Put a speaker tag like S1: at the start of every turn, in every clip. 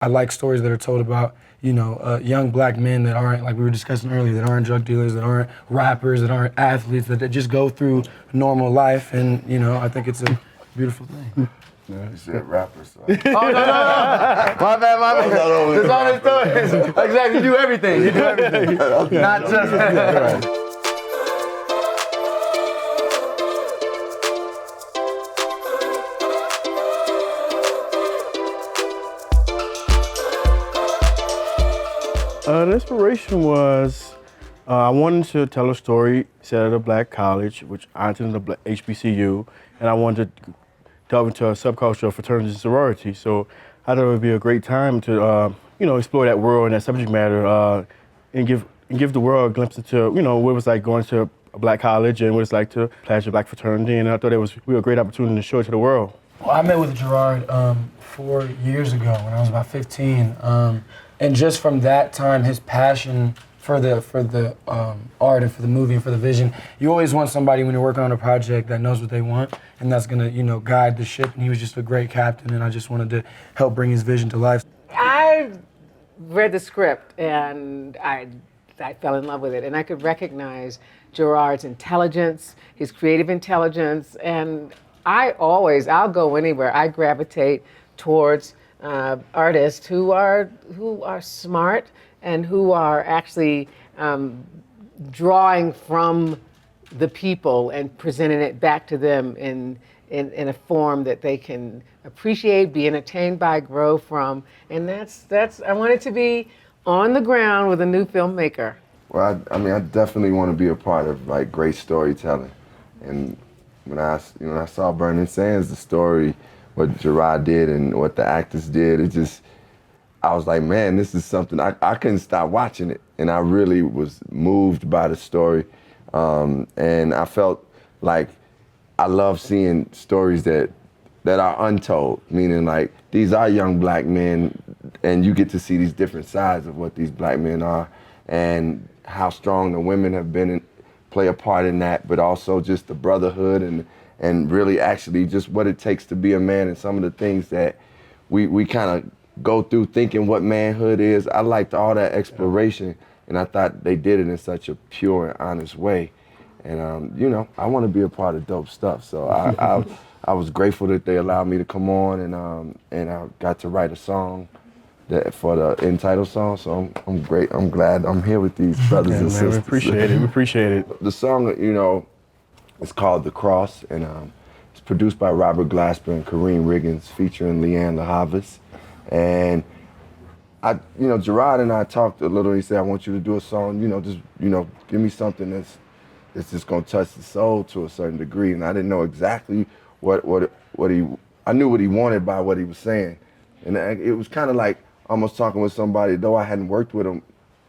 S1: I like stories that are told about, young black men that aren't, like we were discussing earlier, that aren't drug dealers, that aren't rappers, that aren't athletes, that just go through normal life. And, I think it's a beautiful thing.
S2: You said rappers. So.
S3: Oh, no. My bad. It's all his stories. Exactly, you do everything.
S2: Okay.
S3: Not just...
S4: The inspiration was I wanted to tell a story set at a black college, which I attended the HBCU, and I wanted to delve into a subculture of fraternity and sorority. So I thought it would be a great time to, explore that world and that subject matter, and give the world a glimpse into, what it was like going to a black college and what it's like to pledge a black fraternity. And I thought it was a great opportunity to show it to the world.
S1: Well, I met with Gerard 4 years ago when I was about 15. And just from that time, his passion for the art and for the movie and for the vision, you always want somebody when you're working on a project that knows what they want and that's gonna, guide the ship. And he was just a great captain, and I just wanted to help bring his vision to life.
S5: I read the script and I fell in love with it, and I could recognize Gerard's intelligence, his creative intelligence, and I'll go anywhere. I gravitate towards artists who are smart and who are actually drawing from the people and presenting it back to them in a form that they can appreciate, be entertained by, grow from, and that's I want it to be on the ground with a new filmmaker.
S2: Well, I definitely want to be a part of like great storytelling, and when I saw Burning Sands, the story, what Gerard did and what the actors did, I was like, man, this is something, I couldn't stop watching it. And I really was moved by the story. And I felt like I love seeing stories that are untold, meaning like these are young black men and you get to see these different sides of what these black men are and how strong the women have been play a part in that, but also just the brotherhood and really actually just what it takes to be a man and some of the things that we kind of go through thinking what manhood is. I liked all that exploration, and I thought they did it in such a pure and honest way. And I want to be a part of dope stuff. So I was grateful that they allowed me to come on, and I got to write a song for the end title song. So I'm great. I'm glad I'm here with these brothers and sisters.
S4: We appreciate it.
S2: The song, it's called The Cross, and it's produced by Robert Glasper and Kareem Riggins, featuring Leanne LaHavas. And Gerard and I talked a little. He said, I want you to do a song, give me something that's just gonna touch the soul to a certain degree. And I didn't know exactly I knew what he wanted by what he was saying. And it was kind of like almost talking with somebody, though I hadn't worked with him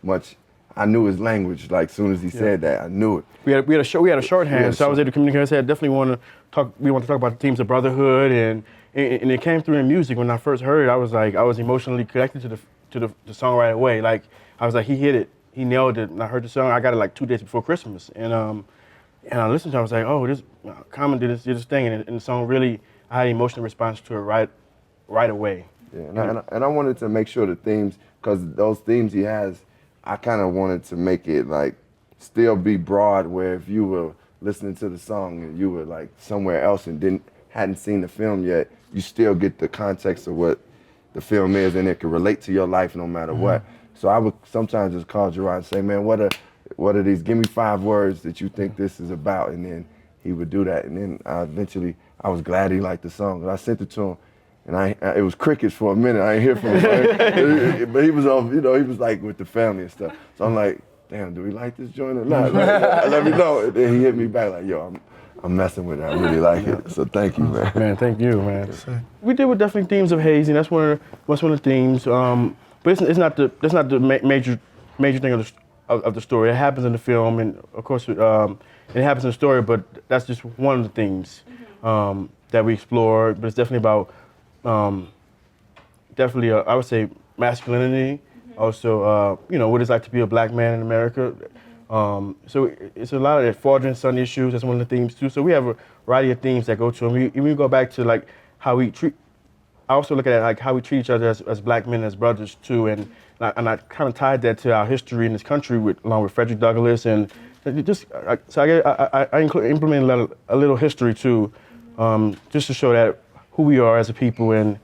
S2: much. I knew his language. Like, as soon as he said that, I knew it.
S4: We had a shorthand, so I was able to communicate. I said, I definitely want to talk. We want to talk about the themes of brotherhood, and it came through in music. When I first heard it, I was emotionally connected to the song right away. Like, I was like, he hit it, he nailed it. And I heard the song. I got it like 2 days before Christmas, and I listened to it. I was like, oh, this Common did this thing, and the song really, I had an emotional response to it right away.
S2: Yeah, and I wanted to make sure the themes, because those themes he has, I kind of wanted to make it like still be broad, where if you were listening to the song and you were like somewhere else and hadn't seen the film yet, you still get the context of what the film is, and it can relate to your life no matter what. So I would sometimes just call Gerard and say, man, what are these? Give me 5 words that you think this is about, and then he would do that. And then eventually, I was glad he liked the song. I sent it to him. And it was crickets for a minute. I ain't hear from him, but he was on. He was like with the family and stuff. So I'm like, damn, do we like this joint or not? Let me know. And then he hit me back like, yo, I'm messing with it. I really like it. So thank you, man.
S4: Man, thank you, man. We did with definitely themes of hazing. That's one of the themes. But it's not the major thing of the story. It happens in the film, and of course it happens in the story. But that's just one of the themes that we explore. But it's definitely about. Definitely, I would say masculinity. Also, what it's like to be a black man in America. So it's a lot of that father and son issues. That's one of the themes too. So we have a variety of themes that go to, and we go back to like how we treat I also look at it like how we treat each other as black men, as brothers too, and I kind of tied that to our history in this country, along with Frederick Douglass, and I implemented a little history too, just to show that who we are as a people and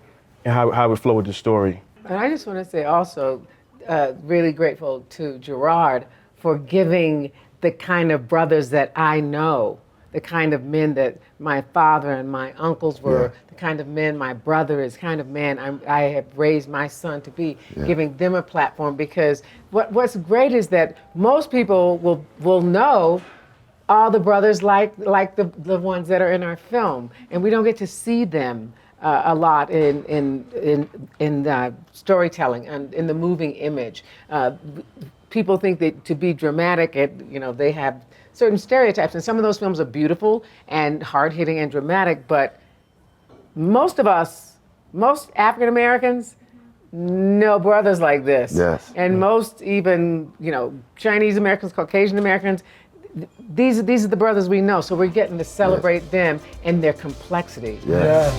S4: how we flow with the story.
S5: And I just want to say also, really grateful to Gerard for giving the kind of brothers that I know, the kind of men that my father and my uncles were, the kind of men my brother is, kind of man I have raised my son to be, giving them a platform. Because what's great is that most people will know all the brothers like the ones that are in our film, and we don't get to see them a lot in storytelling and in the moving image. People think that to be dramatic, they have certain stereotypes, and some of those films are beautiful and hard-hitting and dramatic, but most African Americans know brothers like this.
S2: Yes.
S5: And most even, Chinese Americans, Caucasian Americans, these are the brothers we know, so we're getting to celebrate them and their complexity.
S2: Yeah.